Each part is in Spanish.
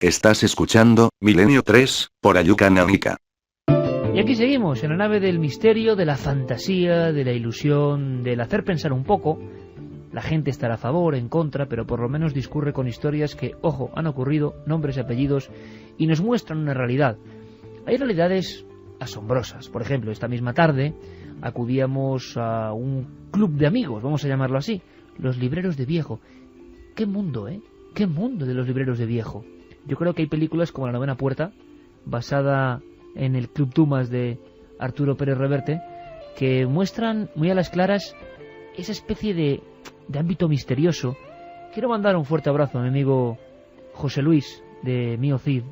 Estás escuchando Milenio 3, por Ayuka Nanika. Y aquí seguimos, en la nave del misterio, de la fantasía, de la ilusión, del hacer pensar un poco. La gente estará a favor, en contra, pero por lo menos discurre con historias que, ojo, han ocurrido, nombres y apellidos, y nos muestran una realidad. Hay realidades asombrosas. Por ejemplo, esta misma tarde acudíamos a un club de amigos, vamos a llamarlo así, los libreros de viejo. ¡Qué mundo, eh! ¡Qué mundo de los libreros de viejo! Yo creo que hay películas como La Novena Puerta, basada en el Club Dumas de Arturo Pérez Reverte, que muestran muy a las claras esa especie de ámbito misterioso. Quiero mandar un fuerte abrazo a mi amigo José Luis de Mío Cid,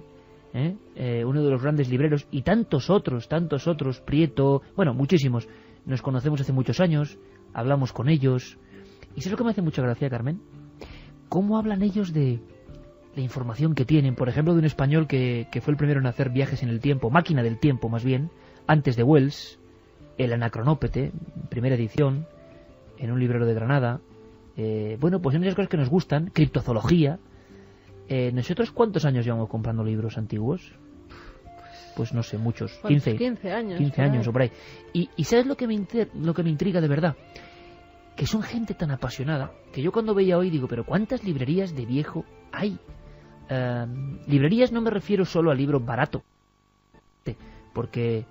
uno de los grandes libreros, y tantos otros, Prieto, bueno, muchísimos. Nos conocemos hace muchos años, hablamos con ellos, y ¿sabes lo que me hace mucha gracia, Carmen? ¿Cómo hablan ellos de la información que tienen? Por ejemplo, de un español que fue el primero en hacer viajes en el tiempo, máquina del tiempo más bien, antes de Wells, el Anacronópete, primera edición, en un librero de Granada. Bueno, pues hay muchas cosas que nos gustan, criptozoología. ¿Nosotros cuántos años llevamos comprando libros antiguos? Pues no sé, muchos. 15 años. 15 años o por ahí. Y ¿sabes lo que me intriga de verdad? Que son gente tan apasionada que yo cuando veía hoy digo, pero ¿cuántas librerías de viejo hay? Librerías no me refiero solo a libro barato, porque,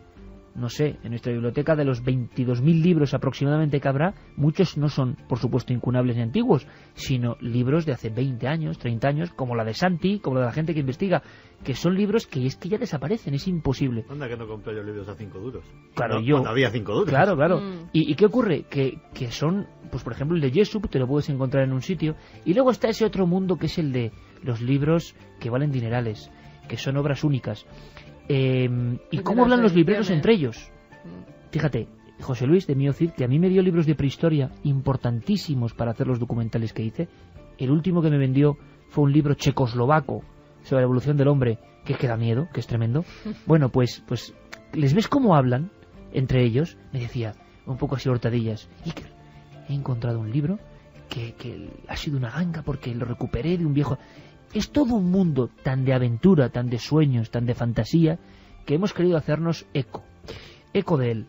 no sé, en nuestra biblioteca de los 22.000 libros aproximadamente que habrá, muchos no son, por supuesto, incunables ni antiguos, sino libros de hace 20 años, 30 años, como la de Santi, como la de la gente que investiga, que son libros que es que ya desaparecen, es imposible. Anda que no compré yo libros a 5 duros. Claro, no, yo. Cuando había 5 duros. Claro. ¿Y qué ocurre? Que son, pues por ejemplo, el de Jessup, te lo puedes encontrar en un sitio, y luego está ese otro mundo que es el de los libros que valen dinerales, que son obras únicas. ¿Y cómo hablan los libreros entre ellos? Fíjate, José Luis de Mío Cid, que a mí me dio libros de prehistoria importantísimos para hacer los documentales que hice. El último que me vendió fue un libro checoslovaco sobre la evolución del hombre, que es que da miedo, que es tremendo. Bueno, pues ¿les ves cómo hablan entre ellos? Me decía, un poco así hortadillas, Iker, he encontrado un libro que ha sido una ganga porque lo recuperé de un viejo. Es todo un mundo tan de aventura, tan de sueños, tan de fantasía, que hemos querido hacernos eco de él.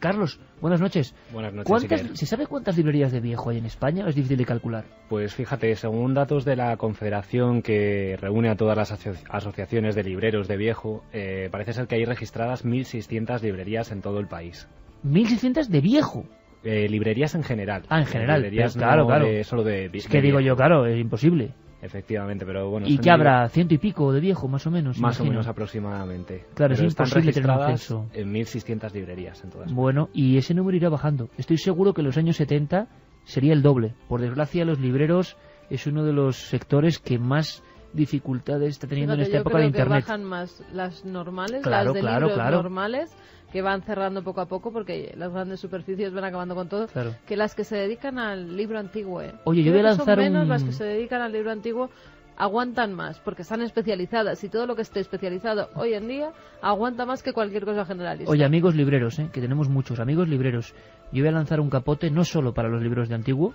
Carlos, buenas noches. Buenas noches. ¿Se sabe cuántas librerías de viejo hay en España? ¿Es difícil de calcular? Pues fíjate, según datos de la Confederación que reúne a todas las asociaciones de libreros de viejo, parece ser que hay registradas 1.600 librerías en todo el país. ¿1.600 de viejo? Librerías en general. Ah, en general. Librerías claro. Solo de es que digo yo, claro, es imposible. Efectivamente, pero bueno... ¿Y qué habrá? ¿100 y pico de viejo, más o menos? Más o menos aproximadamente. Claro, pero es imposible tener acceso. En 1.600 librerías en todas. Bueno, y ese número irá bajando. Estoy seguro que en los años 70 sería el doble. Por desgracia, los libreros es uno de los sectores que más dificultades está teniendo en esta época de Internet. Que bajan más las normales, claro, las de libros claro. normales, que van cerrando poco a poco porque las grandes superficies van acabando con todo, claro. Que las que se dedican al libro antiguo. Oye, yo voy a lanzar son menos las que se dedican al libro antiguo, aguantan más porque están especializadas, y todo lo que esté especializado hoy en día aguanta más que cualquier cosa generalista. Oye, amigos libreros, que tenemos muchos amigos libreros, yo voy a lanzar un capote no solo para los libreros de antiguo,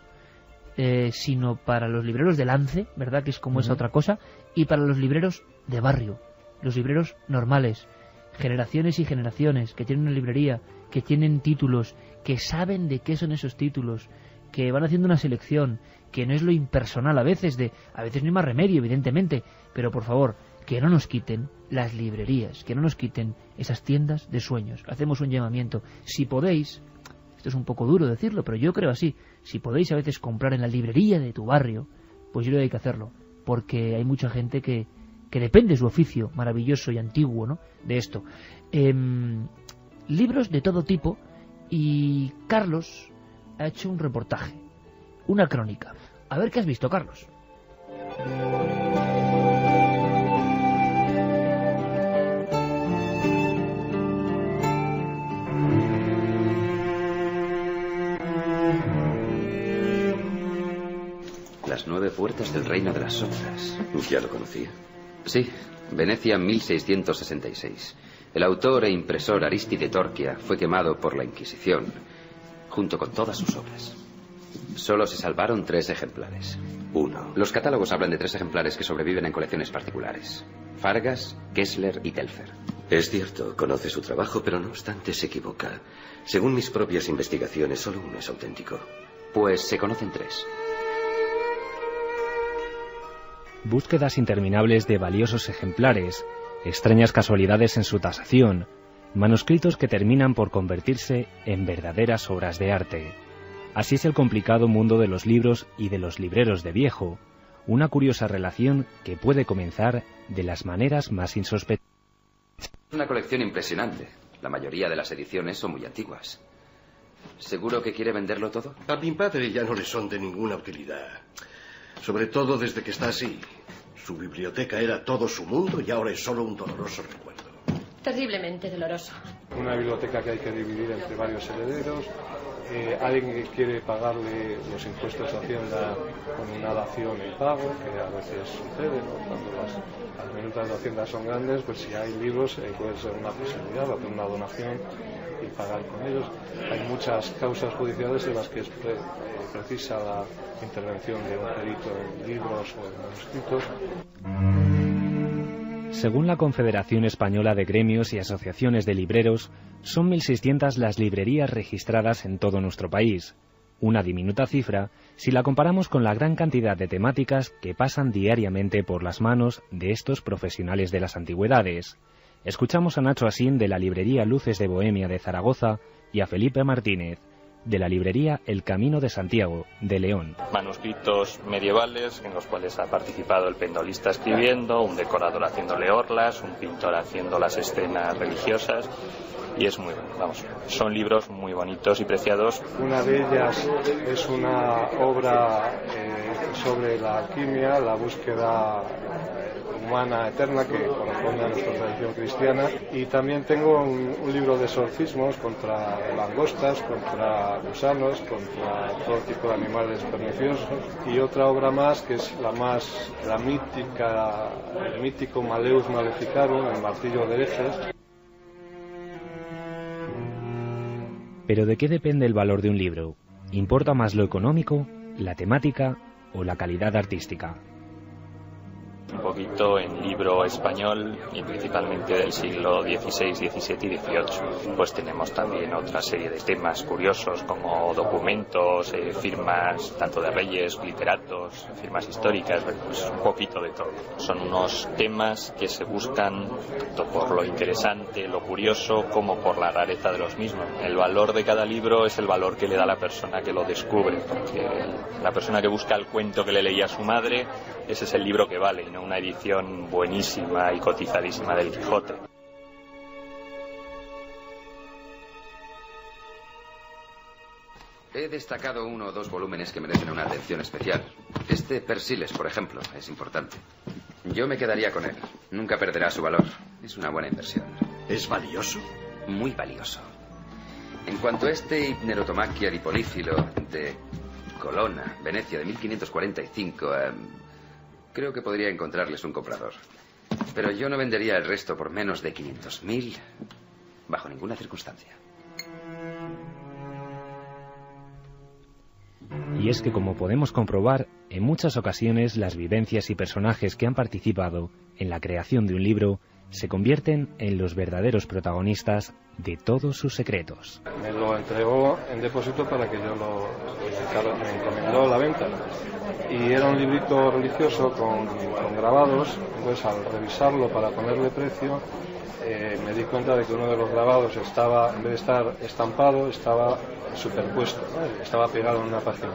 sino para los libreros de lance, ¿verdad? Que es como esa otra cosa, y para los libreros de barrio, los libreros normales, generaciones y generaciones, que tienen una librería, que tienen títulos, que saben de qué son esos títulos, que van haciendo una selección, que no es lo impersonal a veces no hay más remedio, evidentemente, pero por favor, que no nos quiten las librerías, que no nos quiten esas tiendas de sueños. Hacemos un llamamiento. Si podéis, esto es un poco duro decirlo, pero yo creo así, si podéis a veces comprar en la librería de tu barrio, pues yo creo que hay que hacerlo, porque hay mucha gente que depende de su oficio maravilloso y antiguo, ¿no?, de esto. Libros de todo tipo, y Carlos ha hecho un reportaje, una crónica. A ver qué has visto, Carlos. Las 9 puertas del reino de las sombras. Ya lo conocía. Sí, Venecia 1666. El autor e impresor Aristide Torquia fue quemado por la Inquisición, junto con todas sus obras. Solo se salvaron 3 ejemplares. 1. Los catálogos hablan de 3 ejemplares que sobreviven en colecciones particulares: Fargas, Kessler y Telfer. Es cierto, conoce su trabajo, pero no obstante se equivoca. Según mis propias investigaciones, solo uno es auténtico. Pues se conocen 3. Búsquedas interminables de valiosos ejemplares, extrañas casualidades en su tasación, manuscritos que terminan por convertirse en verdaderas obras de arte. Así es el complicado mundo de los libros y de los libreros de viejo, una curiosa relación que puede comenzar de las maneras más insospechadas. Una colección impresionante. La mayoría de las ediciones son muy antiguas. ¿Seguro que quiere venderlo todo? A mi padre ya no le son de ninguna utilidad. Sobre todo desde que está así. Su biblioteca era todo su mundo y ahora es solo un doloroso recuerdo. Terriblemente doloroso. Una biblioteca que hay que dividir entre varios herederos. Alguien que quiere pagarle los impuestos a Hacienda con una dación en pago, que a veces sucede, ¿no? Cuando las minutas de Hacienda son grandes, pues si hay libros puede ser una posibilidad, hacer una donación y pagar con ellos. Hay muchas causas judiciales en las que es precisa la intervención de un perito en libros o en manuscritos. Según la Confederación Española de Gremios y Asociaciones de Libreros, son 1.600 las librerías registradas en todo nuestro país, una diminuta cifra si la comparamos con la gran cantidad de temáticas que pasan diariamente por las manos de estos profesionales de las antigüedades. Escuchamos a Nacho Asín de la librería Luces de Bohemia de Zaragoza y a Felipe Martínez de la librería El Camino de Santiago de León. Manuscritos medievales en los cuales ha participado el pendolista escribiendo, un decorador haciéndole orlas, un pintor haciendo las escenas religiosas. Y es muy bueno, vamos, son libros muy bonitos y preciados. Una de ellas es una obra sobre la alquimia, la búsqueda humana eterna que corresponde a nuestra tradición cristiana, y también tengo un libro de exorcismos contra langostas, contra gusanos, contra todo tipo de animales perniciosos, y otra obra más que es la mítica, el mítico Maleus Maleficarum, el martillo de herejes. Pero ¿de qué depende el valor de un libro? ¿Importa más lo económico, la temática o la calidad artística? Un poquito en libro español y principalmente del siglo XVI, XVII y XVIII. Pues tenemos también otra serie de temas curiosos como documentos, firmas tanto de reyes, literatos, firmas históricas, pues un poquito de todo. Son unos temas que se buscan tanto por lo interesante, lo curioso, como por la rareza de los mismos. El valor de cada libro es el valor que le da la persona que lo descubre, porque la persona que busca el cuento que le leía a su madre, ese es el libro que vale, y no una edición buenísima y cotizadísima del Quijote. He destacado 1 o 2 volúmenes que merecen una atención especial. Este Persiles, por ejemplo, es importante. Yo me quedaría con él. Nunca perderá su valor. Es una buena inversión. ¿Es valioso? Muy valioso. En cuanto a este Hipnerotomachia di Polífilo de Colonna, Venecia, de 1545... creo que podría encontrarles un comprador. Pero yo no vendería el resto por menos de 500.000 bajo ninguna circunstancia. Y es que, como podemos comprobar, en muchas ocasiones las vivencias y personajes que han participado en la creación de un libro se convierten en los verdaderos protagonistas de todos sus secretos. Me lo entregó en depósito para que yo me encomendó la venta. Y era un librito religioso con grabados. Entonces, al revisarlo para ponerle precio, me di cuenta de que uno de los grabados estaba, en vez de estar estampado, estaba superpuesto, ¿no? Estaba pegado en una página.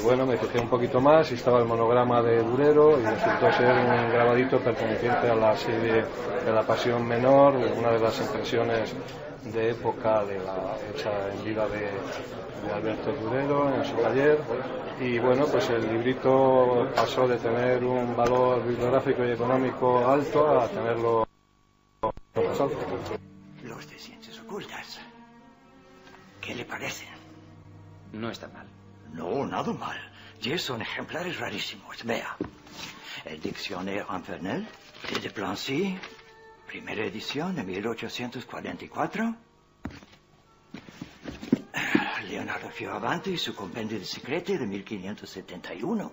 Bueno, me fijé un poquito más y estaba el monograma de Durero y resultó ser un grabadito perteneciente a la serie de la Pasión Menor, una de las impresiones de época hecha en vida de Alberto Durero en su taller. Y bueno, pues el librito pasó de tener un valor bibliográfico y económico alto a tenerlo más alto. Los de ciencias ocultas, ¿qué le parecen? No está mal. No, nada mal. 10 son ejemplares rarísimos. Vea. El Dictionnaire Infernal de Desplancy, primera edición de 1844. Le Leonardo Fioravanti y su Compendio di Secreti de 1571.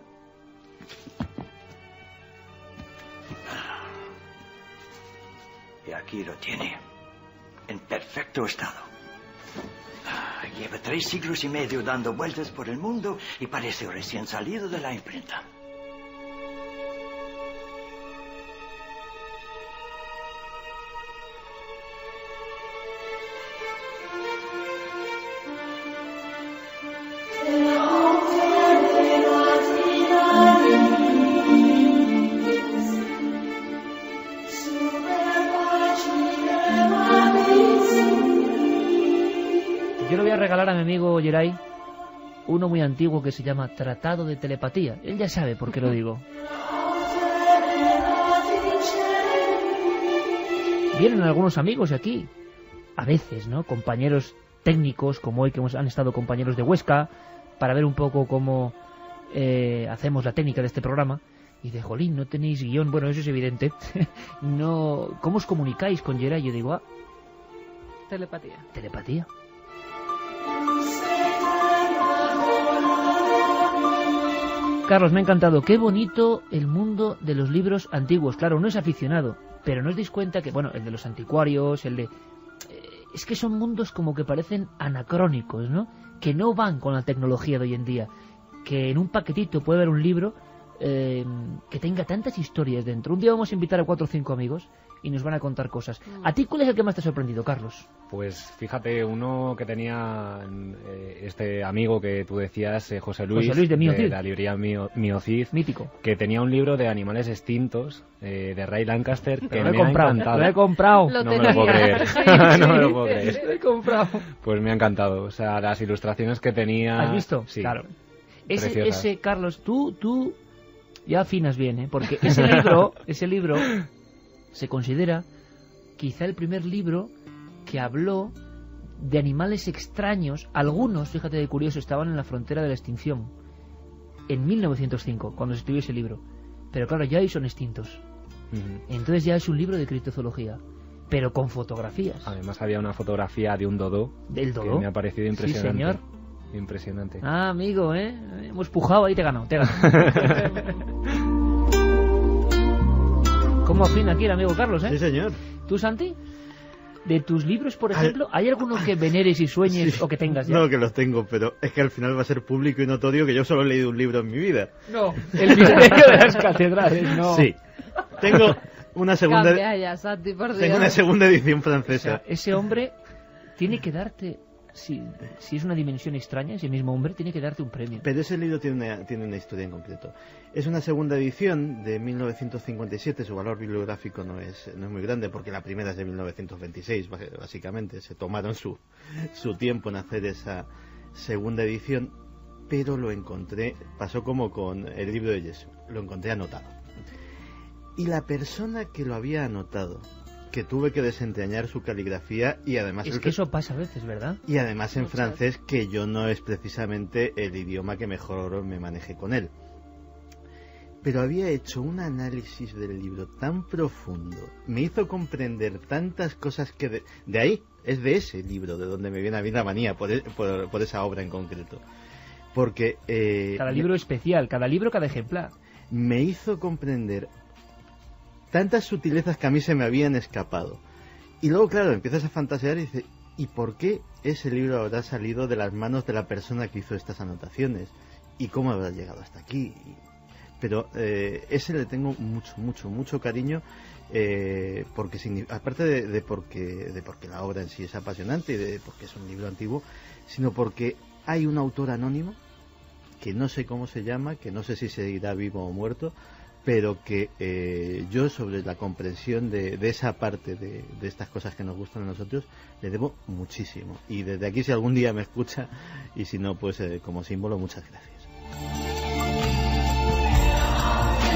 Y aquí lo tiene, en perfecto estado. Lleva 3 siglos y medio dando vueltas por el mundo y parece recién salido de la imprenta. Yo le voy a regalar a mi amigo Geray uno muy antiguo que se llama Tratado de Telepatía. Él ya sabe por qué lo digo. Vienen algunos amigos aquí, a veces, ¿no? Compañeros técnicos, como hoy que han estado compañeros de Huesca, para ver un poco cómo hacemos la técnica de este programa. Y de jolín, no tenéis guión. Bueno, eso es evidente. No, ¿cómo os comunicáis con Geray? Yo digo, Telepatía. Telepatía. Carlos, me ha encantado. Qué bonito el mundo de los libros antiguos. Claro, uno es aficionado, pero no os dais cuenta que, bueno, el de los anticuarios, el de... es que son mundos como que parecen anacrónicos, ¿no? Que no van con la tecnología de hoy en día. Que en un paquetito puede haber un libro que tenga tantas historias dentro. Un día vamos a invitar a 4 o 5 amigos y nos van a contar cosas. ¿A ti cuál es el que más te ha sorprendido, Carlos? Pues fíjate, uno que tenía este amigo que tú decías, José Luis de Miocid, la librería Miocid, mítico, que tenía un libro de animales extintos de Ray Lancaster que me me ha encantado. Lo he comprado. No me lo puedo creer. Sí, No me lo puedo creer. Lo he comprado. Pues me ha encantado. O sea, las ilustraciones que tenía... ¿Has visto? Sí. Claro. Ese Carlos, tú ya afinas bien, ¿eh? Porque ese libro se considera quizá el primer libro que habló de animales extraños. Algunos, fíjate de curioso, estaban en la frontera de la extinción en 1905, cuando se escribió ese libro. Pero claro, ya hoy son extintos. Entonces ya es un libro de criptozoología, pero con fotografías. Además había una fotografía de un dodo. ¿Del dodo? Que me ha parecido impresionante. Sí, señor. Impresionante. Ah, amigo, hemos pujado, ahí te ganó. ¿Cómo afina aquí el amigo Carlos, Sí, señor. ¿Tú, Santi? De tus libros, por ejemplo, ¿hay alguno que veneres y sueñes o que tengas ya? No, que los tengo, pero es que al final va a ser público y notorio que yo solo he leído un libro en mi vida. No, el misterio de las catedrales, no. Sí. Tengo una segunda... Cambia ya, Santi, por Dios. Tengo una segunda edición francesa. O sea, ese hombre tiene que darte... Si es una dimensión extraña, ese mismo hombre tiene que darte un premio. Pero ese libro tiene una historia en concreto. Es una segunda edición de 1957, su valor bibliográfico no es muy grande, porque la primera es de 1926, básicamente. Se tomaron su tiempo en hacer esa segunda edición, pero lo encontré, pasó como con el libro de Jesús, lo encontré anotado. Y la persona que lo había anotado, que tuve que desentrañar su caligrafía y además... Es que eso pasa a veces, ¿verdad? Y además en francés, que yo no es precisamente el idioma que mejor me manejé con él. Pero había hecho un análisis del libro tan profundo, me hizo comprender tantas cosas que... De ahí, es de ese libro de donde me viene a mí la manía por esa obra en concreto. Porque... cada libro especial, cada libro, cada ejemplar. Me hizo comprender tantas sutilezas que a mí se me habían escapado. Y luego, claro, empiezas a fantasear y dices, ¿y por qué ese libro habrá salido de las manos de la persona que hizo estas anotaciones? ¿Y cómo habrá llegado hasta aquí? Pero ese le tengo mucho cariño, porque aparte de porque la obra en sí es apasionante y de porque es un libro antiguo, sino porque hay un autor anónimo, que no sé cómo se llama, que no sé si seguirá vivo o muerto, pero que yo sobre la comprensión de esa parte de estas cosas que nos gustan a nosotros le debo muchísimo. Y desde aquí, si algún día me escucha, y si no, pues como símbolo, muchas gracias.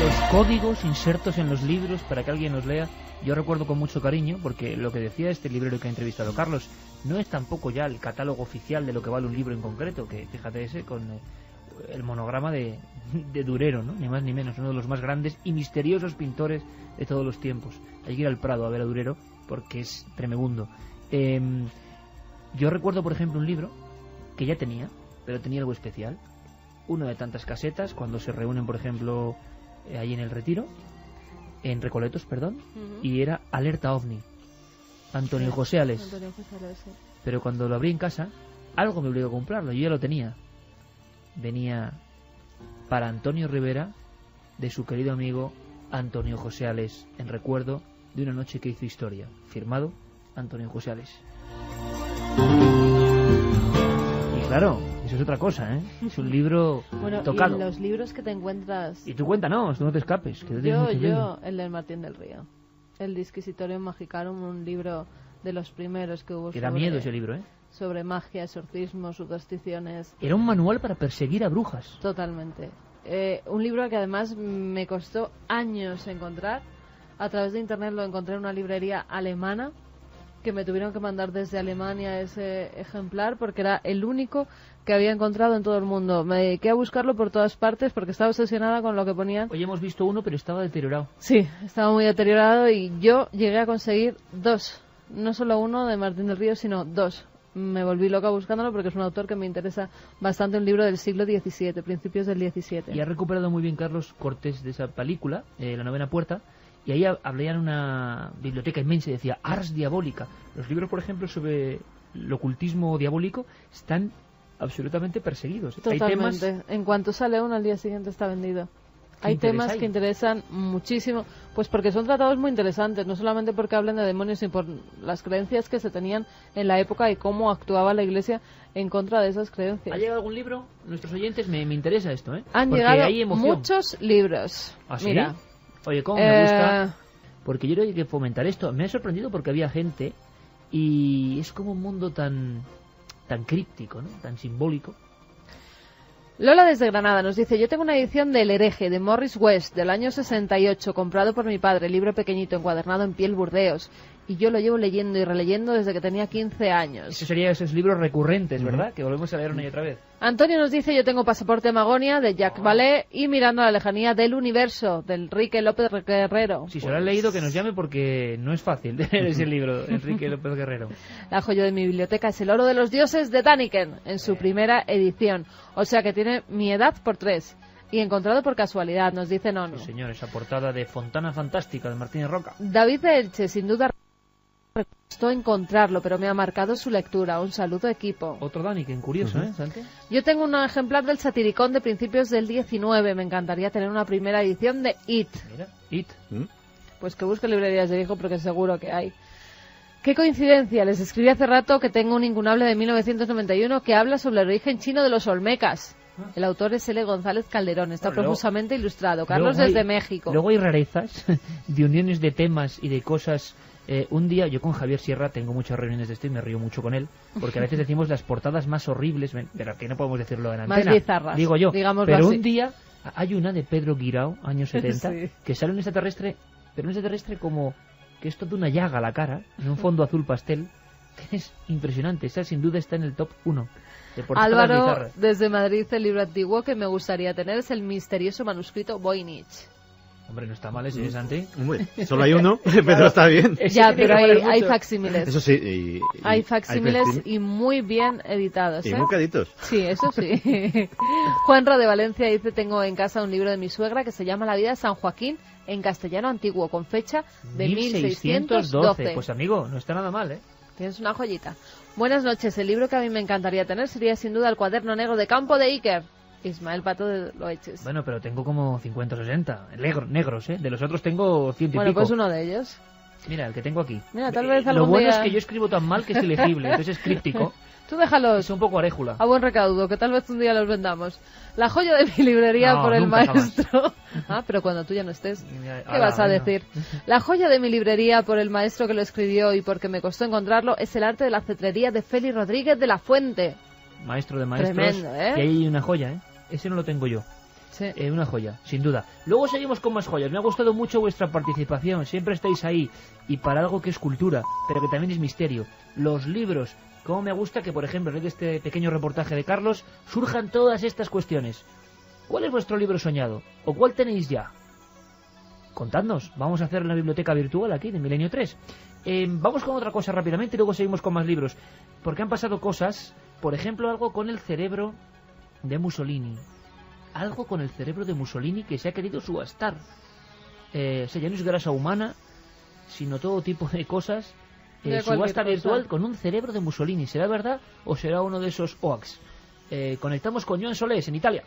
Los códigos insertos en los libros para que alguien los lea, yo recuerdo con mucho cariño, porque lo que decía este librero que ha entrevistado Carlos, no es tampoco ya el catálogo oficial de lo que vale un libro en concreto, que fíjate ese con... el monograma de Durero, ¿no? Ni más ni menos, uno de los más grandes y misteriosos pintores de todos los tiempos. Hay que ir al Prado a ver a Durero porque es tremebundo. Yo recuerdo, por ejemplo, un libro que ya tenía, pero tenía algo especial. Uno de tantas casetas, cuando se reúnen, por ejemplo, ahí en el Retiro, en Recoletos, perdón, y era Alerta OVNI, Antonio José Ales. Antonio José Ales, sí. Pero cuando lo abrí en casa, algo me obligó a comprarlo, yo ya lo tenía. Venía para Antonio Rivera, de su querido amigo Antonio José Ales, en recuerdo de una noche que hizo historia. Firmado Antonio José Ales. Y claro, eso es otra cosa, ¿eh? Es un libro tocado. Y los libros que te encuentras... Y tú cuéntanos, tú no te escapes. Que el del Martín del Río. El Disquisitorium Magicarum, un libro de los primeros que hubo. Que da miedo ese libro, ¿eh? Sobre magia, exorcismos, supersticiones. Era un manual para perseguir a brujas. Totalmente. Un libro que además me costó años encontrar. A través de internet lo encontré en una librería alemana, que me tuvieron que mandar desde Alemania ese ejemplar porque era el único que había encontrado en todo el mundo. Me dediqué a buscarlo por todas partes porque estaba obsesionada con lo que ponían. Hoy hemos visto uno, pero estaba deteriorado. Sí, estaba muy deteriorado y yo llegué a conseguir 2. No solo uno de Martín del Río, sino 2. Me volví loca buscándolo porque es un autor que me interesa bastante, un libro del siglo XVII, principios del XVII. Y ha recuperado muy bien Carlos Cortés de esa película, La novena puerta, y ahí hablaban una biblioteca inmensa y decía Ars Diabólica. Los libros, por ejemplo, sobre el ocultismo diabólico están absolutamente perseguidos. Totalmente. Hay temas... En cuanto sale uno, al día siguiente está vendido. Hay temas que interesan muchísimo, pues porque son tratados muy interesantes, no solamente porque hablan de demonios, sino por las creencias que se tenían en la época y cómo actuaba la Iglesia en contra de esas creencias. ¿Ha llegado algún libro? Nuestros oyentes, me interesa esto, ¿eh? Han porque llegado hay emoción. Muchos libros. ¿Ah, sí? Mira. Oye, cómo me gusta, porque yo creo que hay que fomentar esto. Me ha sorprendido porque había gente y es como un mundo tan críptico, ¿no? Tan simbólico. Lola desde Granada nos dice: yo tengo una edición del Hereje de Morris West del año 68, comprado por mi padre, libro pequeñito, encuadernado en piel Burdeos, y yo lo llevo leyendo y releyendo desde que tenía 15 años. Eso sería esos libros recurrentes, ¿verdad? Que volvemos a leer una y otra vez. Antonio nos dice: yo tengo Pasaporte Magonia de Jacques Vallée y Mirando a la lejanía del universo de Enrique López Guerrero. Si se lo han leído, que nos llame porque no es fácil leer ese libro, Enrique López Guerrero. La joya de mi biblioteca es El oro de los dioses de Däniken, en su primera edición. O sea que tiene mi edad por 3. Y encontrado por casualidad, nos dice Nono. Sí, señor, esa portada de Fontana Fantástica de Martínez Roca. David de Elche, sin duda me costó encontrarlo, pero me ha marcado su lectura. Un saludo, equipo. Otro Däniken, curioso, ¿eh, Santi? Yo tengo un ejemplar del Satiricón de principios del 19. Me encantaría tener una primera edición de It. Mira, It. Pues que busque librerías de viejo porque seguro que hay. Qué coincidencia, les escribí hace rato que tengo un incunable de 1991 que habla sobre el origen chino de los olmecas. El autor es L. González Calderón, está profusamente ilustrado. Carlos desde México. Luego hay rarezas de uniones de temas y de cosas. Un día, yo con Javier Sierra tengo muchas reuniones de esto y me río mucho con él, porque a veces decimos las portadas más horribles, pero que no podemos decirlo en antena. Más bizarras, digo yo. Pero así. Un día hay una de Pedro Guirao, años 70, sí, que sale un extraterrestre, pero un extraterrestre como que es toda una llaga la cara, en un fondo azul pastel, que es impresionante. Esa sin duda está en el top 1. Álvaro, bizarras. desde Madrid, el libro antiguo que me gustaría tener es el misterioso manuscrito Voynich. Hombre, no está mal ese, Santi. Hombre, solo hay uno, pero está bien. Ya, pero hay facsímiles. Eso sí. Hay facsímiles y muy bien editados. Y muy caritos. Sí, eso sí. Juanro de Valencia dice: tengo en casa un libro de mi suegra que se llama La vida de San Joaquín, en castellano antiguo, con fecha de 1612. Pues amigo, no está nada mal, ¿eh? Tienes una joyita. Buenas noches. El libro que a mí me encantaría tener sería sin duda El cuaderno negro de Campo de Iker. Ismael Pato de Loeches. Bueno, pero tengo como 50 o 60 negros, ¿eh? De los otros tengo 100 y pico. Bueno, pues uno de ellos. Mira, el que tengo aquí. Mira, tal vez algún Lo bueno día... es que yo escribo tan mal que es ilegible, entonces es críptico. Tú déjalos. Es un poco aréjula. A buen recaudo, que tal vez un día los vendamos. La joya de mi librería por el maestro. Ah, pero cuando tú ya no estés, ¿qué vas a decir? La joya de mi librería por el maestro que lo escribió y porque me costó encontrarlo es El arte de la cetrería de Félix Rodríguez de la Fuente. Maestro de maestros. Tremendo, ¿eh? Y hay una joya, ¿eh? Ese no lo tengo yo. Sí. Una joya, sin duda. Luego seguimos con más joyas. Me ha gustado mucho vuestra participación. Siempre estáis ahí. Y para algo que es cultura, pero que también es misterio. Los libros. Cómo me gusta que, por ejemplo, en este pequeño reportaje de Carlos, surjan todas estas cuestiones. ¿Cuál es vuestro libro soñado? ¿O cuál tenéis ya? Contadnos. Vamos a hacer la biblioteca virtual aquí de Milenio 3. Vamos con otra cosa rápidamente y luego seguimos con más libros. Porque han pasado cosas Por ejemplo, algo con el cerebro de Mussolini. Algo con el cerebro de Mussolini que se ha querido subastar. O sea, ya no es grasa humana, sino todo tipo de cosas. Subasta virtual con un cerebro de Mussolini. ¿Será verdad o será uno de esos hoax? Conectamos con Joan Solés en Italia.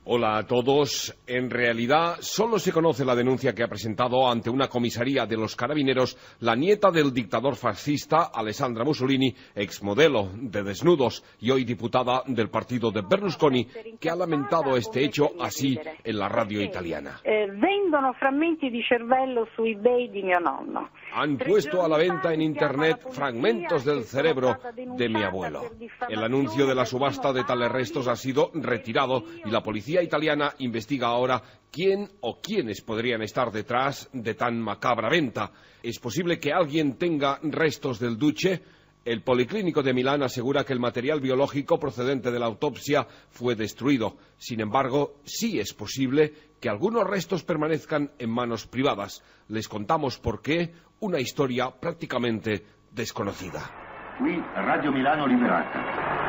Hola a todos. En realidad, solo se conoce la denuncia que ha presentado ante una comisaría de los carabineros la nieta del dictador fascista Alessandra Mussolini, exmodelo de desnudos y hoy diputada del partido de Berlusconi, que ha lamentado este hecho así en la radio italiana. Vendono frammenti di cervello su eBay di mio nonno. Han puesto a la venta en Internet fragmentos del cerebro de mi abuelo. El anuncio de la subasta de tales restos ha sido retirado y la policía italiana investiga ahora quién o quiénes podrían estar detrás de tan macabra venta. ¿Es posible que alguien tenga restos del duce? El Policlínico de Milán asegura que el material biológico procedente de la autopsia fue destruido. Sin embargo, sí es posible que algunos restos permanezcan en manos privadas. Les contamos por qué, una historia prácticamente desconocida. Qui Radio Milano Liberata.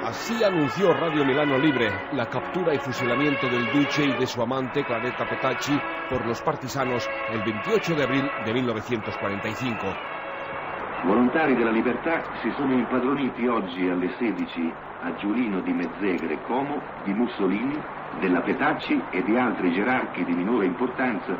Así anunció Radio Milano Libre la captura y fusilamiento del duce y de su amante Claretta Petacci por los partisanos el 28 de abril de 1945. Volontari della libertà si sono impadroniti oggi alle 16 a Giulino di Mezzegre, Como, di Mussolini, della Petacci e di altri gerarchi di minore importanza,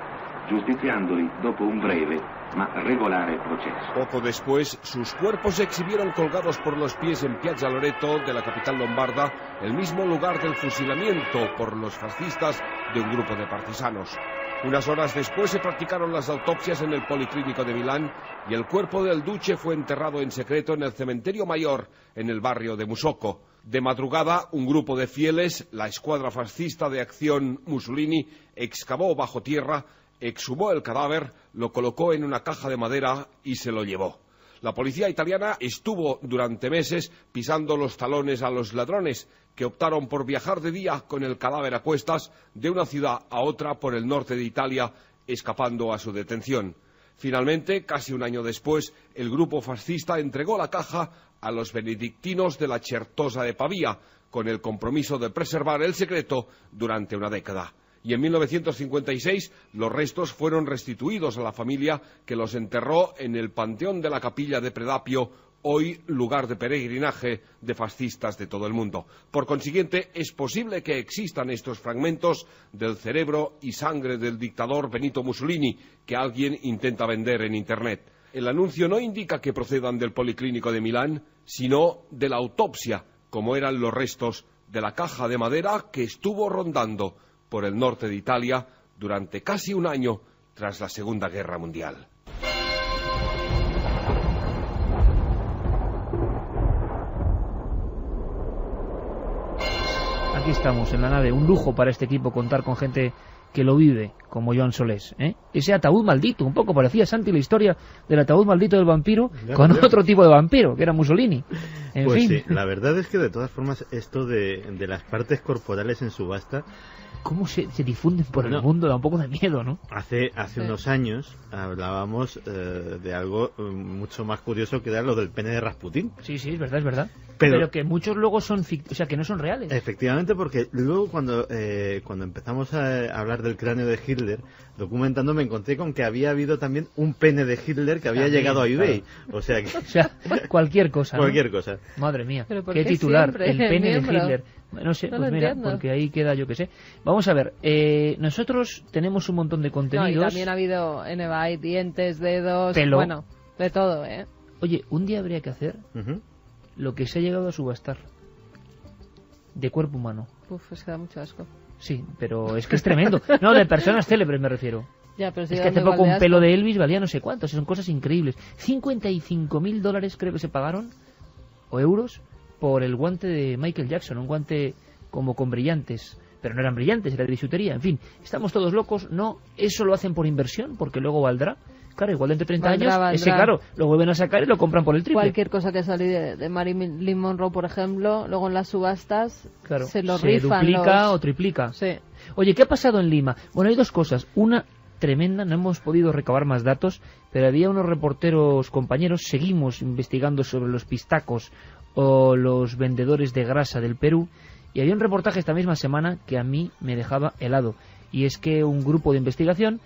giustiziandoli dopo un breve ma regolare proceso. Poco después, sus cuerpos se exhibieron colgados por los pies en Piazza Loreto de la capital lombarda, el mismo lugar del fusilamiento por los fascistas de un grupo de partisanos. Unas horas después se practicaron las autopsias en el Policlínico de Milán y el cuerpo del duce fue enterrado en secreto en el cementerio mayor en el barrio de Musocco. De madrugada, un grupo de fieles, la escuadra fascista de acción Mussolini, excavó bajo tierra, exhumó el cadáver, lo colocó en una caja de madera y se lo llevó. La policía italiana estuvo durante meses pisando los talones a los ladrones, que optaron por viajar de día con el cadáver a cuestas de una ciudad a otra por el norte de Italia, escapando a su detención. Finalmente, casi un año después, el grupo fascista entregó la caja a los benedictinos de la Certosa de Pavía, con el compromiso de preservar el secreto durante una década. Y en 1956 los restos fueron restituidos a la familia, que los enterró en el Panteón de la Capilla de Predapio, hoy lugar de peregrinaje de fascistas de todo el mundo. Por consiguiente, es posible que existan estos fragmentos del cerebro y sangre del dictador Benito Mussolini, que alguien intenta vender en Internet. El anuncio no indica que procedan del Policlínico de Milán, sino de la autopsia, como eran los restos de la caja de madera que estuvo rondando por el norte de Italia durante casi un año tras la Segunda Guerra Mundial. Aquí estamos, en la nave. Un lujo para este equipo contar con gente que lo vive, como Joan Solés, ¿eh? Ese ataúd maldito, un poco parecía, Santi, la historia del ataúd maldito del vampiro, con otro tipo de vampiro, que era Mussolini. En fin. Sí, la verdad es que de todas formas esto de las partes corporales en subasta, cómo se difunden por el mundo, da un poco de miedo, ¿no? Hace unos años hablábamos de algo mucho más curioso, que era lo del pene de Rasputín. Sí, es verdad. Pero que muchos luego son o sea, que no son reales. Efectivamente, porque luego cuando empezamos a hablar del cráneo de Hitler, documentando, me encontré con que había habido también un pene de Hitler que había llegado a eBay. Claro. O sea, cualquier cosa, ¿no? Cualquier cosa. Madre mía, qué titular, el pene de Hitler. No sé, pues mira, porque ahí queda, yo que sé. Vamos a ver, nosotros tenemos un montón de contenidos. No, y también ha habido en eBay dientes, dedos, pelo. Bueno, de todo, ¿eh? Oye, un día habría que hacer lo que se ha llegado a subastar de cuerpo humano. Uf, es que da mucho asco. Sí, pero es que es tremendo. No, de personas célebres me refiero. Ya, pero es que hace poco un pelo de Elvis valía no sé cuánto, son cosas increíbles. $55.000 creo que se pagaron, o euros, por el guante de Michael Jackson, un guante como con brillantes, pero no eran brillantes, era de bisutería. En fin, estamos todos locos. No, eso lo hacen por inversión, porque luego valdrá. Claro, igual dentro de 30 años, ese claro, lo vuelven a sacar y lo compran por el triple. Cualquier cosa que salga de Marilyn Monroe, por ejemplo, luego en las subastas se lo rifan. Se duplica o triplica. Sí. Oye, ¿qué ha pasado en Lima? Bueno, hay dos cosas. Una, tremenda, no hemos podido recabar más datos, pero había unos reporteros compañeros, seguimos investigando sobre los pistacos o los vendedores de grasa del Perú, y había un reportaje esta misma semana que a mí me dejaba helado, y es que un grupo de investigación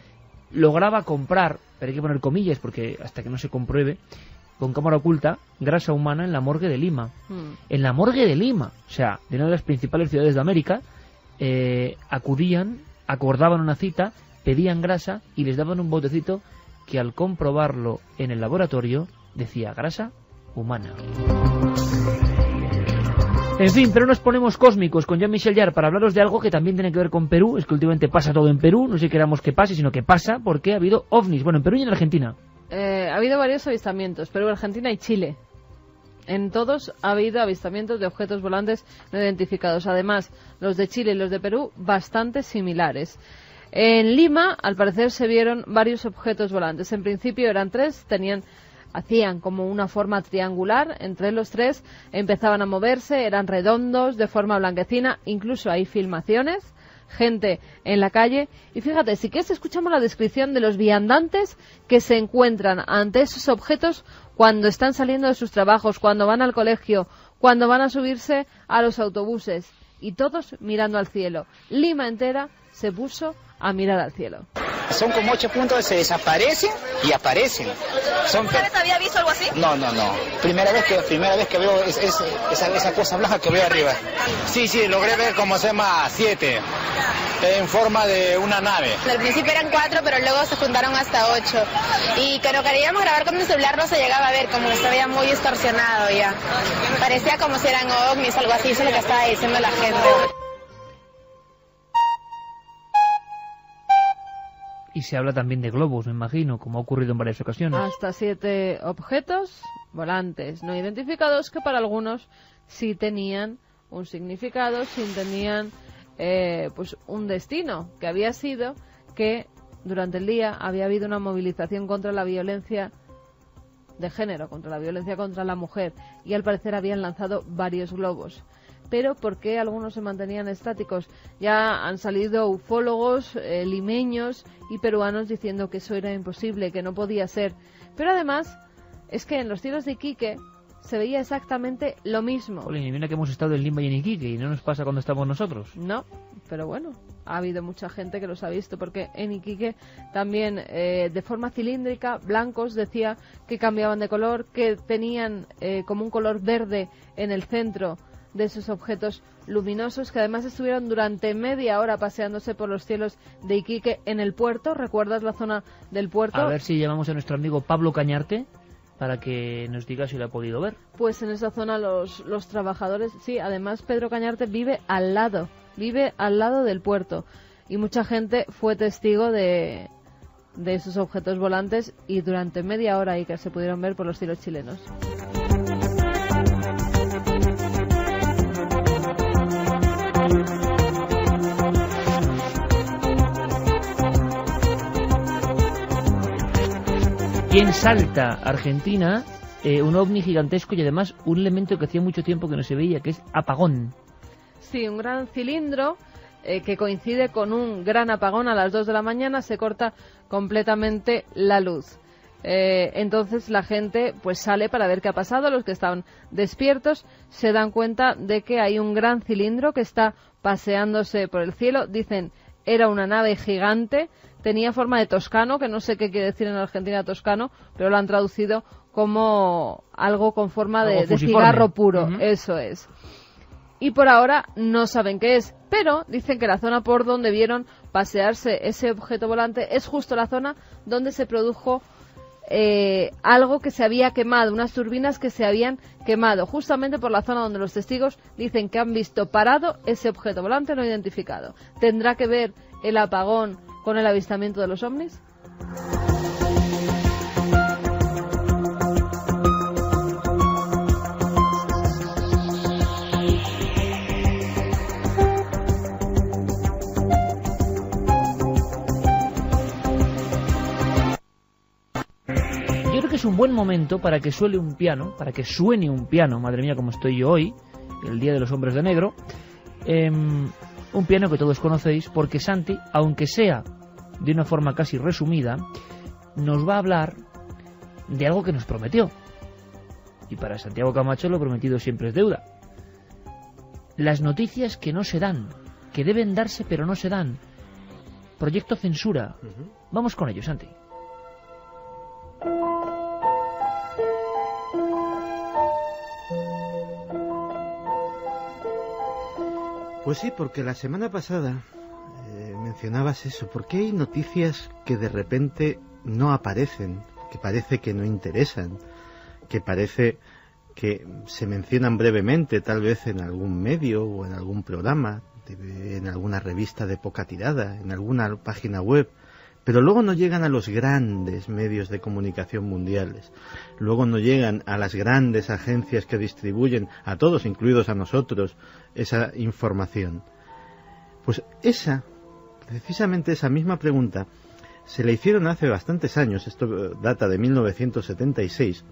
lograba comprar, pero hay que poner comillas porque hasta que no se compruebe, con cámara oculta, grasa humana en la morgue de Lima. En la morgue de Lima, o sea, de una de las principales ciudades de América, acudían, acordaban una cita, pedían grasa y les daban un botecito que al comprobarlo en el laboratorio decía grasa humana. En fin, pero nos ponemos cósmicos con Jean-Michel Jarre para hablaros de algo que también tiene que ver con Perú. Es que últimamente pasa todo en Perú, no sé queramos que pase, sino que pasa porque ha habido ovnis, bueno, en Perú y en Argentina. Ha habido varios avistamientos, Perú, Argentina y Chile. En todos ha habido avistamientos de objetos volantes no identificados. Además, los de Chile y los de Perú bastante similares. En Lima, al parecer, se vieron varios objetos volantes. En principio eran 3, hacían como una forma triangular. Entre los 3 empezaban a moverse, eran redondos, de forma blanquecina. Incluso hay filmaciones, gente en la calle. Y fíjate, si quieres escuchamos la descripción de los viandantes que se encuentran ante esos objetos cuando están saliendo de sus trabajos, cuando van al colegio, cuando van a subirse a los autobuses. Y todos mirando al cielo. Lima entera se puso a mirar al cielo. Son como 8 puntos que se desaparecen y aparecen. ¿Alguna vez había visto algo así? No. Primera vez que veo esa cosa blanca que veo arriba. Sí, logré ver como se llama 7, en forma de una nave. Al principio eran 4, pero luego se juntaron hasta 8. Y que lo queríamos grabar con el celular no se llegaba a ver, como se veía muy distorsionado ya. Parecía como si eran ovnis o algo así, eso es lo que estaba diciendo la gente. Y se habla también de globos, me imagino, como ha ocurrido en varias ocasiones. Hasta 7 objetos volantes no identificados que para algunos sí tenían un significado, sí tenían pues un destino, que había sido que durante el día había habido una movilización contra la violencia de género, contra la violencia contra la mujer, y al parecer habían lanzado varios globos. Pero ¿por qué algunos se mantenían estáticos? Ya han salido ufólogos, limeños y peruanos diciendo que eso era imposible, que no podía ser. Pero además, es que en los cielos de Iquique se veía exactamente lo mismo. Jolín, y mira que hemos estado en Lima y en Iquique, y no nos pasa cuando estamos nosotros. No, pero bueno, ha habido mucha gente que los ha visto, porque en Iquique también, de forma cilíndrica, blancos, decía que cambiaban de color, que tenían como un color verde en el centro de esos objetos luminosos, que además estuvieron durante media hora paseándose por los cielos de Iquique en el puerto. ¿Recuerdas la zona del puerto? A ver si llamamos a nuestro amigo Pablo Cañarte para que nos diga si lo ha podido ver. Pues en esa zona los trabajadores, sí, además Pedro Cañarte vive al lado del puerto, y mucha gente fue testigo de esos objetos volantes, y durante media hora ahí que se pudieron ver por los cielos chilenos. Y en Salta, Argentina, un ovni gigantesco y además un elemento que hacía mucho tiempo que no se veía, que es apagón. Sí, un gran cilindro que coincide con un gran apagón. A las 2 de la mañana se corta completamente la luz. Entonces la gente pues sale para ver qué ha pasado. Los que estaban despiertos se dan cuenta de que hay un gran cilindro que está paseándose por el cielo. Dicen, era una nave gigante, tenía forma de toscano, que no sé qué quiere decir en Argentina toscano, pero lo han traducido como algo con forma de cigarro puro. Eso es. Y por ahora no saben qué es, pero dicen que la zona por donde vieron pasearse ese objeto volante es justo la zona donde se produjo algo que se había quemado, unas turbinas que se habían quemado, justamente por la zona donde los testigos dicen que han visto parado ese objeto volante no identificado. ¿Tendrá que ver el apagón con el avistamiento de los ovnis? Es un buen momento para que suene un piano, madre mía como estoy yo hoy, el Día de los Hombres de Negro, un piano que todos conocéis, porque Santi, aunque sea de una forma casi resumida, nos va a hablar de algo que nos prometió. Y para Santiago Camacho lo prometido siempre es deuda. Las noticias que no se dan, que deben darse pero no se dan. Proyecto Censura. Vamos con ello, Santi. Pues sí, porque la semana pasada mencionabas eso. ¿Por qué hay noticias que de repente no aparecen? Que parece que no interesan. Que parece que se mencionan brevemente, tal vez en algún medio o en algún programa, en alguna revista de poca tirada, en alguna página web, pero luego no llegan a los grandes medios de comunicación mundiales, luego no llegan a las grandes agencias que distribuyen a todos, incluidos a nosotros, esa información. Pues precisamente esa misma pregunta se le hicieron hace bastantes años, esto data de 1976,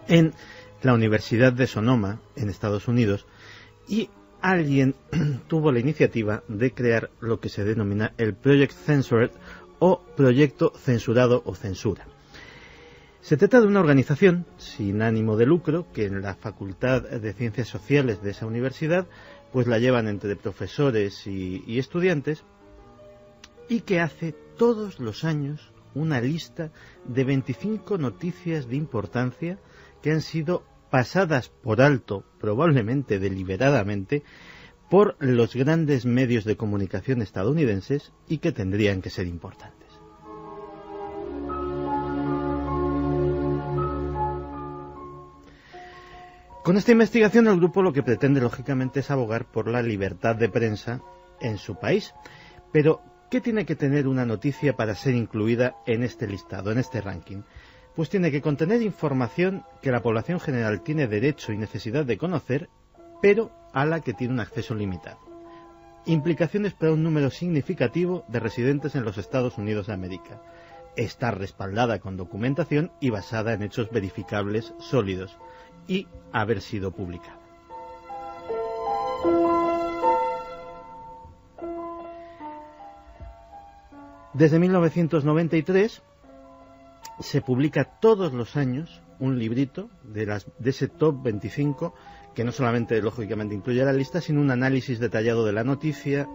en la Universidad de Sonoma, en Estados Unidos, y alguien tuvo la iniciativa de crear lo que se denomina el Project Censored o Proyecto Censurado o Censura. Se trata de una organización sin ánimo de lucro que en la Facultad de Ciencias Sociales de esa universidad pues la llevan entre profesores y estudiantes, y que hace todos los años una lista de 25 noticias de importancia que han sido pasadas por alto, probablemente deliberadamente, por los grandes medios de comunicación estadounidenses y que tendrían que ser importantes. Con esta investigación el grupo lo que pretende lógicamente es abogar por la libertad de prensa en su país. Pero, ¿qué tiene que tener una noticia para ser incluida en este listado, en este ranking? Pues tiene que contener información que la población general tiene derecho y necesidad de conocer, pero a la que tiene un acceso limitado. Implicaciones para un número significativo de residentes en los Estados Unidos de América. Estar respaldada con documentación y basada en hechos verificables sólidos. Y haber sido publicada. Desde 1993 se publica todos los años un librito de ese top 25 que no solamente lógicamente incluye la lista, sino un análisis detallado de la noticia,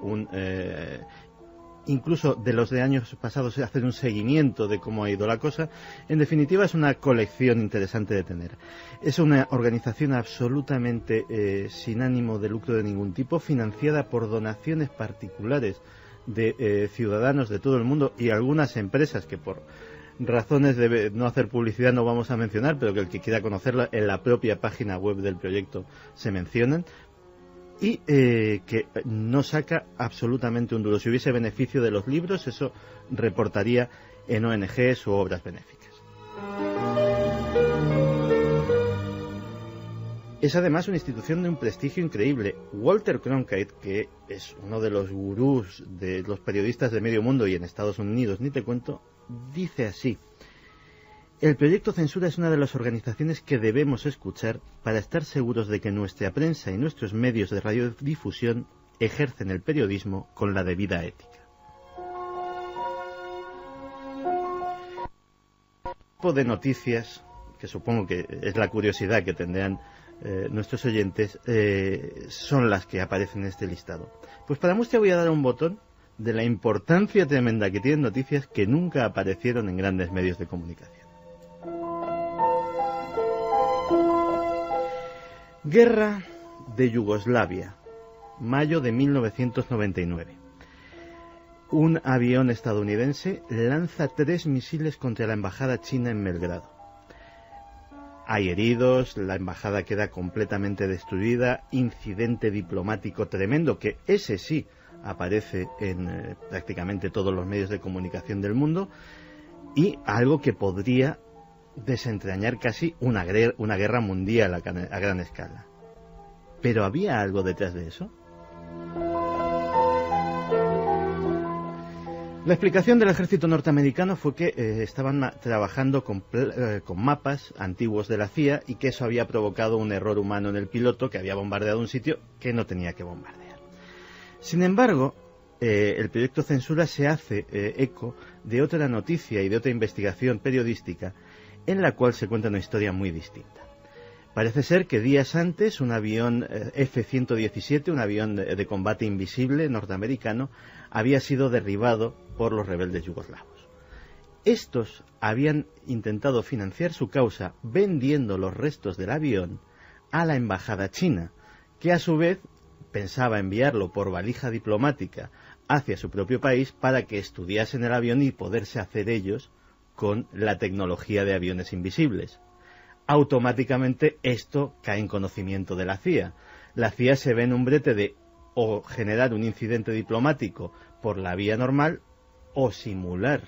incluso de los de años pasados, hacer un seguimiento de cómo ha ido la cosa. En definitiva, es una colección interesante de tener. Es una organización absolutamente sin ánimo de lucro de ningún tipo, financiada por donaciones particulares de ciudadanos de todo el mundo y algunas empresas que por razones de no hacer publicidad no vamos a mencionar, pero que el que quiera conocerla en la propia página web del proyecto se mencionan. Y que no saca absolutamente un duro. Si hubiese beneficio de los libros, eso reportaría en ONGs u obras benéficas. Es además una institución de un prestigio increíble. Walter Cronkite, que es uno de los gurús de los periodistas de medio mundo y en Estados Unidos, ni te cuento, dice así: el Proyecto Censura es una de las organizaciones que debemos escuchar para estar seguros de que nuestra prensa y nuestros medios de radiodifusión ejercen el periodismo con la debida ética. El tipo de noticias, que supongo que es la curiosidad que tendrán nuestros oyentes, son las que aparecen en este listado. Pues para muestra voy a dar un botón de la importancia tremenda que tienen noticias que nunca aparecieron en grandes medios de comunicación. Guerra de Yugoslavia, mayo de 1999. Un avión estadounidense lanza 3 misiles contra la embajada china en Belgrado. Hay heridos, la embajada queda completamente destruida, incidente diplomático tremendo, que ese sí aparece en prácticamente todos los medios de comunicación del mundo, y algo que podría desentrañar casi una guerra mundial a gran escala. ¿Pero había algo detrás de eso? La explicación del ejército norteamericano fue que estaban trabajando con mapas antiguos de la CIA y que eso había provocado un error humano en el piloto, que había bombardeado un sitio que no tenía que bombardear. Sin embargo, el proyecto Censura se hace eco de otra noticia y de otra investigación periodística en la cual se cuenta una historia muy distinta. Parece ser que días antes un avión F-117, un avión de combate invisible norteamericano, había sido derribado por los rebeldes yugoslavos. Estos habían intentado financiar su causa vendiendo los restos del avión a la embajada china, que a su vez pensaba enviarlo por valija diplomática hacia su propio país para que estudiasen el avión y poderse hacer ellos con la tecnología de aviones invisibles. Automáticamente esto cae en conocimiento de la CIA. La CIA se ve en un brete de o generar un incidente diplomático por la vía normal o simular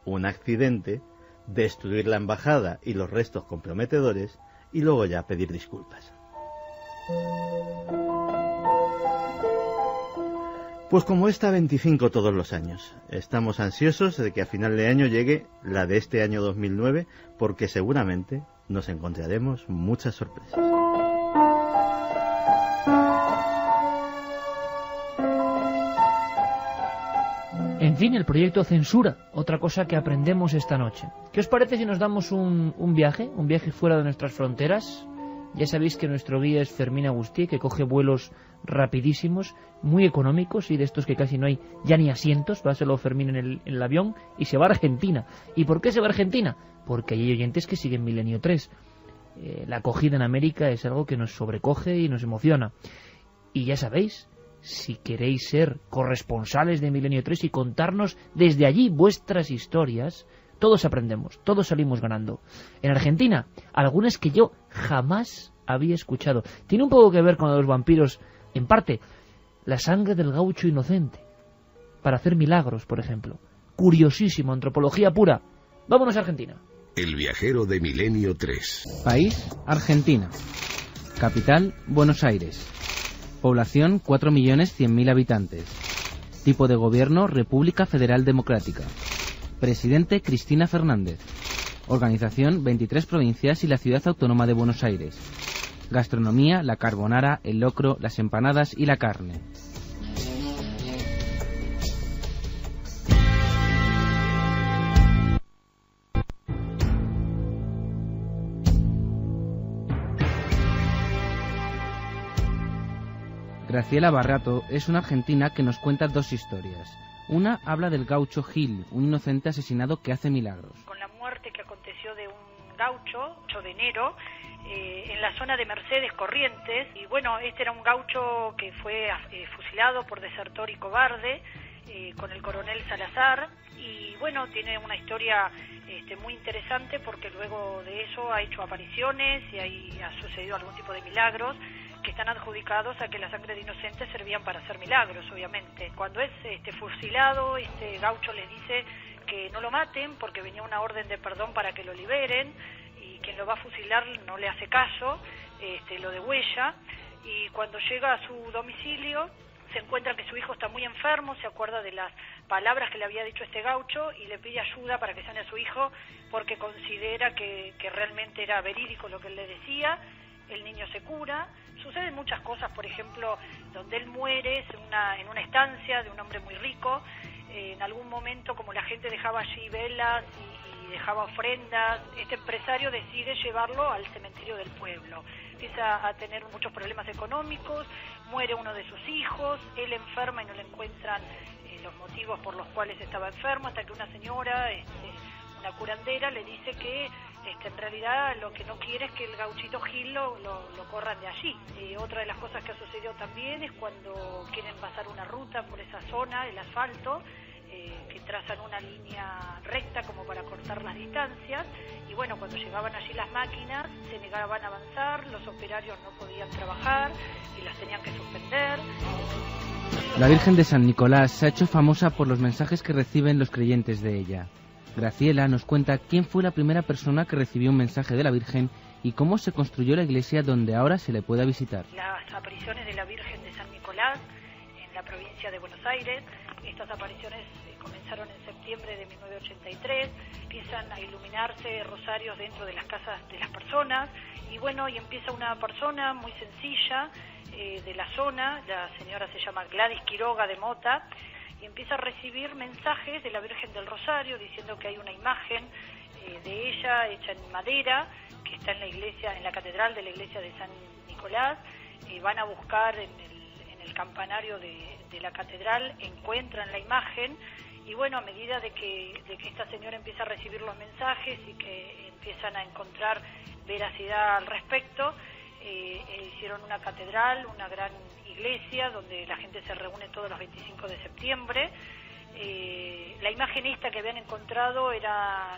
un accidente, destruir la embajada y los restos comprometedores y luego ya pedir disculpas. Pues como esta 25 todos los años, estamos ansiosos de que a final de año llegue la de este año 2009 porque seguramente nos encontraremos muchas sorpresas. En fin, el proyecto Censura, otra cosa que aprendemos esta noche. ¿Qué os parece si nos damos un viaje fuera de nuestras fronteras? Ya sabéis que nuestro guía es Fermín Agustí, que coge vuelos rapidísimos, muy económicos y de estos que casi no hay ya ni asientos. Va solo Fermín en el avión y se va a Argentina. ¿Y por qué se va a Argentina? Porque hay oyentes que siguen Milenio 3. La acogida en América es algo que nos sobrecoge y nos emociona. Y ya sabéis, si queréis ser corresponsales de Milenio 3 y contarnos desde allí vuestras historias, todos aprendemos, todos salimos ganando. En Argentina, algunas que yo jamás había escuchado. Tiene un poco que ver con los vampiros, en parte, la sangre del gaucho inocente, para hacer milagros, por ejemplo. Curiosísimo, antropología pura. Vámonos a Argentina. El viajero de Milenio 3. País, Argentina. Capital, Buenos Aires. Población, 4.100.000 habitantes. Tipo de gobierno, República Federal Democrática. Presidente, Cristina Fernández. Organización, 23 provincias y la ciudad autónoma de Buenos Aires. Gastronomía, la carbonara, el locro, las empanadas y la carne. Graciela Barrato es una argentina que nos cuenta dos historias. Una habla del gaucho Gil, un inocente asesinado que hace milagros. Con la muerte que aconteció de un gaucho, 8 de enero, en la zona de Mercedes, Corrientes, y bueno, este era un gaucho que fue fusilado por desertor y cobarde, con el coronel Salazar, y bueno, tiene una historia muy interesante porque luego de eso ha hecho apariciones y ahí ha sucedido algún tipo de milagros que están adjudicados a que la sangre de inocentes servían para hacer milagros, obviamente. Cuando es fusilado, este gaucho les dice que no lo maten porque venía una orden de perdón para que lo liberen, y quien lo va a fusilar no le hace caso, lo degüella, y cuando llega a su domicilio se encuentra que su hijo está muy enfermo, se acuerda de las palabras que le había dicho este gaucho y le pide ayuda para que sane a su hijo porque considera que realmente era verídico lo que él le decía. El niño se cura. Suceden muchas cosas, por ejemplo, donde él muere es en una estancia de un hombre muy rico. En algún momento, como la gente dejaba allí velas y dejaba ofrendas, este empresario decide llevarlo al cementerio del pueblo. Empieza a tener muchos problemas económicos, muere uno de sus hijos, él enferma y no le encuentran los motivos por los cuales estaba enfermo, hasta que una señora, una curandera, le dice que en realidad lo que no quiere es que el gauchito Gil lo corran de allí. Otra de las cosas que ha sucedido también es cuando quieren pasar una ruta por esa zona, el asfalto, que trazan una línea recta como para cortar las distancias, y bueno, cuando llegaban allí las máquinas se negaban a avanzar, los operarios no podían trabajar y las tenían que suspender. La Virgen de San Nicolás se ha hecho famosa por los mensajes que reciben los creyentes de ella. Graciela nos cuenta quién fue la primera persona que recibió un mensaje de la Virgen y cómo se construyó la iglesia donde ahora se le pueda visitar. Las apariciones de la Virgen de San Nicolás en la provincia de Buenos Aires. Estas apariciones comenzaron en septiembre de 1983, empiezan a iluminarse rosarios dentro de las casas de las personas, y bueno, y empieza una persona muy sencilla de la zona, la señora se llama Gladys Quiroga de Mota, y empieza a recibir mensajes de la Virgen del Rosario diciendo que hay una imagen de ella hecha en madera que está en la iglesia, en la catedral de la iglesia de San Nicolás. Van a buscar en el campanario de la catedral, encuentran la imagen, y bueno, a medida de que esta señora empieza a recibir los mensajes y que empiezan a encontrar veracidad al respecto, hicieron una catedral, una gran iglesia donde la gente se reúne todos los 25 de septiembre. La imagen esta que habían encontrado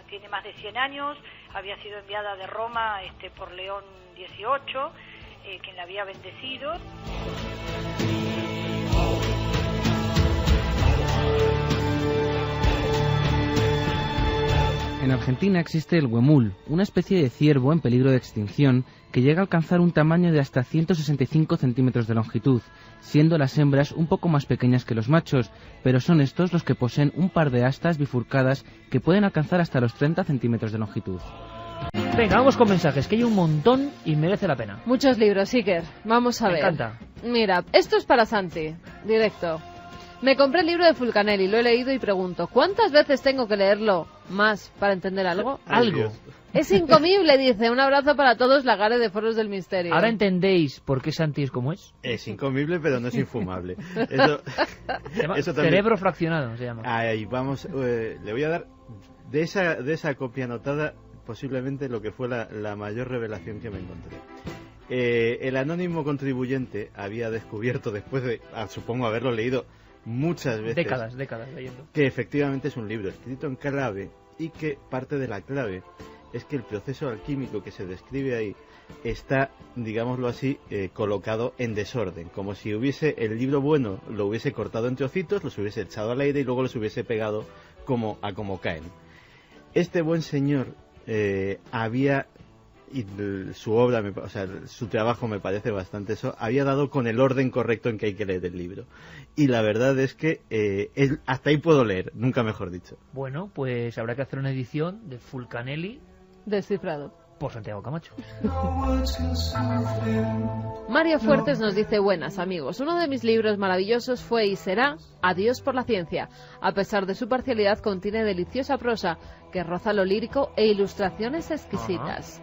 tiene más de 100 años, había sido enviada de Roma por León XVIII, quien la había bendecido. En Argentina existe el huemul, una especie de ciervo en peligro de extinción que llega a alcanzar un tamaño de hasta 165 centímetros de longitud, siendo las hembras un poco más pequeñas que los machos, pero son estos los que poseen un par de astas bifurcadas que pueden alcanzar hasta los 30 centímetros de longitud. Venga, vamos con mensajes, que hay un montón y merece la pena. Muchos libros, Iker. Vamos a ver. Me encanta. Mira, esto es para Santi, directo. Me compré el libro de Fulcanelli, lo he leído y pregunto, ¿cuántas veces tengo que leerlo más para entender algo? Algo. Es incomible, dice. Un abrazo para todos, Lagares de Foros del Misterio. ¿Ahora entendéis por qué Santi es como es? Es incomible, pero no es infumable. Eso también... Cerebro fraccionado se llama. Ahí vamos, le voy a dar de esa copia anotada posiblemente lo que fue la mayor revelación que me encontré. El anónimo contribuyente había descubierto, después de, supongo, haberlo leído muchas veces, décadas leyendo, que efectivamente es un libro escrito en clave, y que parte de la clave es que el proceso alquímico que se describe ahí está, digámoslo así, colocado en desorden, como si el libro bueno lo hubiese cortado en trocitos, los hubiese echado al aire y luego los hubiese pegado como caen. Este buen señor había, y su obra, su trabajo me parece bastante eso, había dado con el orden correcto en que hay que leer el libro. Y la verdad es que hasta ahí puedo leer, nunca mejor dicho. Bueno, pues habrá que hacer una edición de Fulcanelli descifrado por Santiago Camacho. Mario Fuertes nos dice: buenas amigos, uno de mis libros maravillosos fue y será Adiós por la ciencia. A pesar de su parcialidad, contiene deliciosa prosa que roza lo lírico e ilustraciones exquisitas.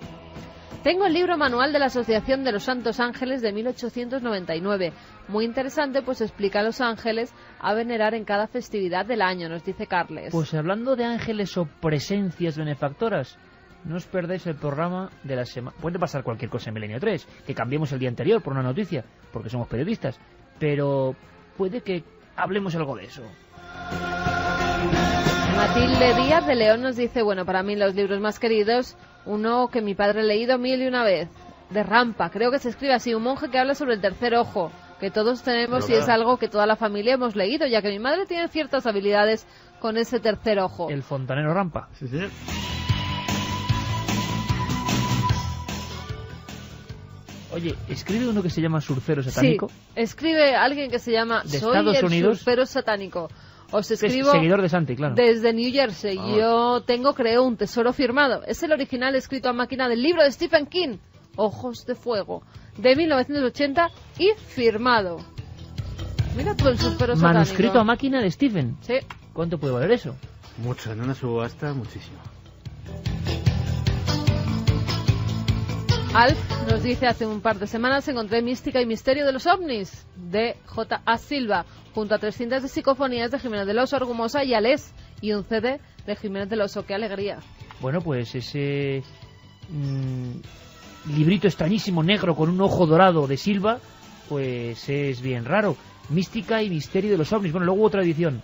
Tengo el libro Manual de la Asociación de los Santos Ángeles de 1899. Muy interesante, pues explica a los ángeles a venerar en cada festividad del año, nos dice Carles. Pues hablando de ángeles o presencias benefactoras, no os perdáis el programa de la semana. Puede pasar cualquier cosa en Milenio 3, que cambiemos el día anterior por una noticia, porque somos periodistas, pero puede que hablemos algo de eso. Matilde Díaz de León nos dice: bueno, para mí los libros más queridos, uno que mi padre ha leído 1001 vez, de Rampa, creo que se escribe así, un monje que habla sobre el tercer ojo, que todos tenemos y es algo que toda la familia hemos leído, ya que mi madre tiene ciertas habilidades con ese tercer ojo. El fontanero Rampa. Sí, señor. Oye, escribe uno que se llama Surfero Satánico. Sí, escribe alguien que se llama de Soy Estados el Unidos. Surfero Satánico. Os escribo es seguidor de Santi, claro. Desde New Jersey. Yo tengo, creo, un tesoro firmado. Es el original escrito a máquina del libro de Stephen King, Ojos de Fuego, de 1980, y firmado. Mira tú el Surfero Satánico. Manuscrito a máquina de Stephen. Sí. ¿Cuánto puede valer eso? Mucho, en una subasta, muchísimo. Alf nos dice: hace un par de semanas encontré Mística y Misterio de los OVNIs, de J.A. Silva, junto a 300 de psicofonías de Jiménez del Oso, Argumosa y Alés, y un CD de Jiménez del Oso. ¡Qué alegría! Bueno, pues ese librito extrañísimo negro con un ojo dorado de Silva, pues es bien raro. Mística y Misterio de los OVNIs. Bueno, luego otra edición.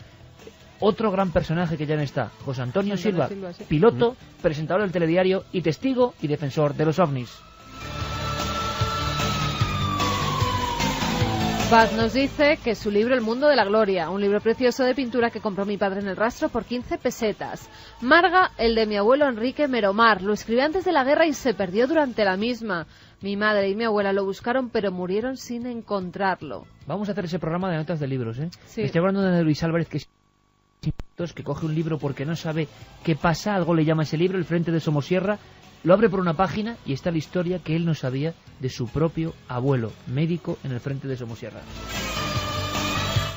Otro gran personaje que ya no está, José Antonio Silva, sí. Piloto, presentador del telediario y testigo y defensor de los OVNIs. Paz nos dice que su libro El Mundo de la Gloria, un libro precioso de pintura que compró mi padre en el Rastro por 15 pesetas. Marga, el de mi abuelo Enrique Meromar, lo escribió antes de la guerra y se perdió durante la misma. Mi madre y mi abuela lo buscaron, pero murieron sin encontrarlo. Vamos a hacer ese programa de notas de libros, ¿eh? Sí. Estoy hablando de Luis Álvarez, que coge un libro porque no sabe qué pasa, algo le llama ese libro, El Frente de Somosierra, lo abre por una página y está la historia que él no sabía de su propio abuelo, médico en el Frente de Somosierra.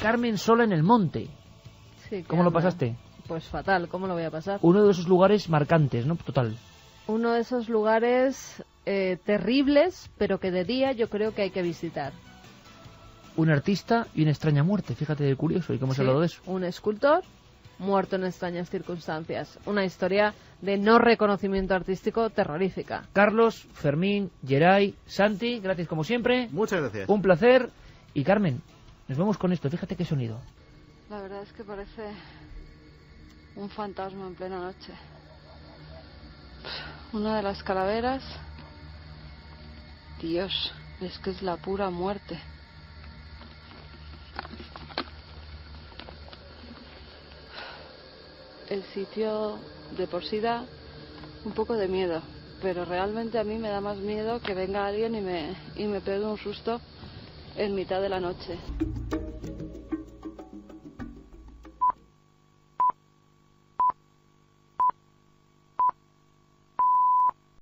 Carmen Sola en el Monte, Sí, ¿Cómo lo anda. pasaste? Pues fatal, ¿cómo lo voy a pasar? Uno de esos lugares marcantes, ¿no? Total. Uno de esos lugares terribles, pero que de día yo creo que hay que visitar. Un artista y una extraña muerte, fíjate de curioso, y que hemos Sí, hablado de eso. un escultor muerto en extrañas circunstancias. Una historia de no reconocimiento artístico terrorífica. Carlos, Fermín, Geray, Santi, gracias como siempre. Muchas gracias. Un placer. Y Carmen, nos vemos con esto, fíjate qué sonido. La verdad es que parece un fantasma en plena noche. Una de las calaveras... Dios, es que es la pura muerte. El sitio de por sí da un poco de miedo, pero realmente a mí me da más miedo que venga alguien y me pegue un susto en mitad de la noche.